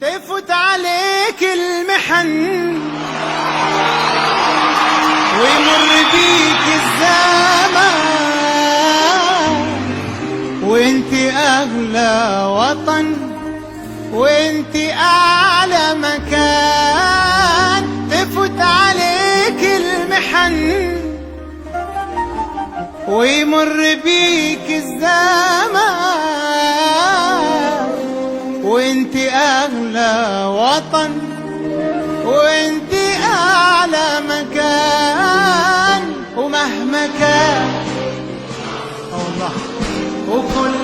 تفوت عليك المحن ويمر بيك الزمان، وانت اغلى وطن وانت اعلى مكان. تفوت عليك المحن ويمر بيك الزمان، وانت اغلى وطن وانت اعلى مكان. ومهما كان والله وكل